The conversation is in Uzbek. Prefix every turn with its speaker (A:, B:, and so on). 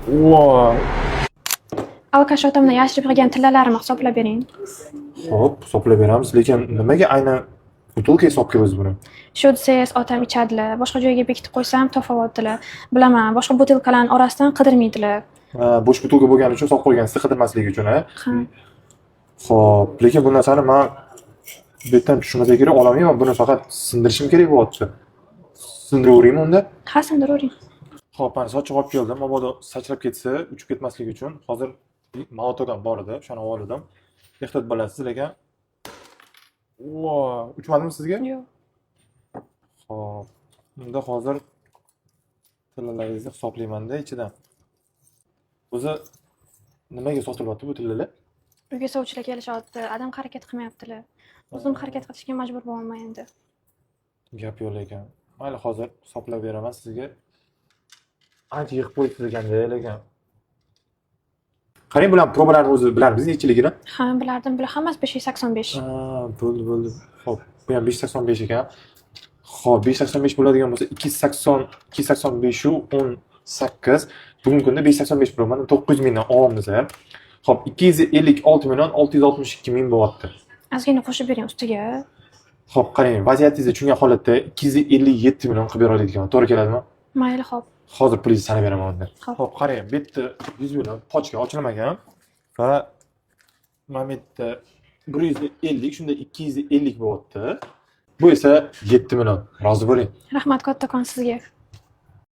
A: Voy.
B: Alkashotimni yashirib yig'gan tillalarimni hisoblab bering.
A: Xo'p, hisoblab beramiz, lekin nimaga aynan butulka hisobga biz buni?
B: Shu desangiz otam ichadilar. Boshqa joyga bekitib qo'ysam topib bilaman, boshqa butilkalarning orasidan qidirmaydilar.
A: Bo'sh butulka bo'lgani uchun solib qo'ygansiz, qidirmasligi uchun, a?
B: Ha.
A: Xo'p, lekin bu narsani men bu yerdan tushunmasa kerak olamayman, buni faqat sindirishim kerak bo'lyapti. Sindiraveraymi unda?
B: Ha, sindiravering.
A: Xo'p, mana sochiq olib keldim, mabodo sachrab ketsa, uchib ketmasligi uchun. Hozir molotogam bor edi, o'shani oldim. Ehtiyot bo'lasiz, lekin. Voy, uchmadimi sizga?
B: Yo'q.
A: Xo'p, unda hozir tillalaringizni hisoblayman-da ichidan. O'zi nimaga sotilyapti bu tillalar?
B: Uyga sovchilar kelishyapti, adam harakat qilmayaptilar. O'zim harakat qilishga majbur bo'laman endi.
A: Gap yo'q ekan. Mayli, hozir hisoblab beraman sizga. Ancha yig'ib qo'yibsiz ekanda, lekin. Qarang, bular probalarni o'zi bilarmiz nechiligini?
B: Ha, bilardim. Bular hammasi 585.
A: Bo'ldi. Xo'p, bu ham 585 ekan. Xo'p, 585 bo'ladigan bo'lsa 285 u 18. Bugungi kunda 585 pul, mana 900 mingdan olamiz ham. Xo'p, 256 million 662 ming bo'lyapti.
B: Ozgina qo'shib bering ustiga.
A: Xo'p, qarang, vaziyatingizni tushungan holatda 257 million qilib bera oladigan. To'g'ri keladimi?
B: Mayli, xo'p.
A: Hozir pulingizni sanab beraman unda.
B: Xo'p,
A: qarang, bu yerda 100 million pochka ochilmagan va mana bu yerda 150, shunda 250 bo'lyapti. Bu esa 7 million. Rozi bo'ling.
B: rahmat kattakon sizga.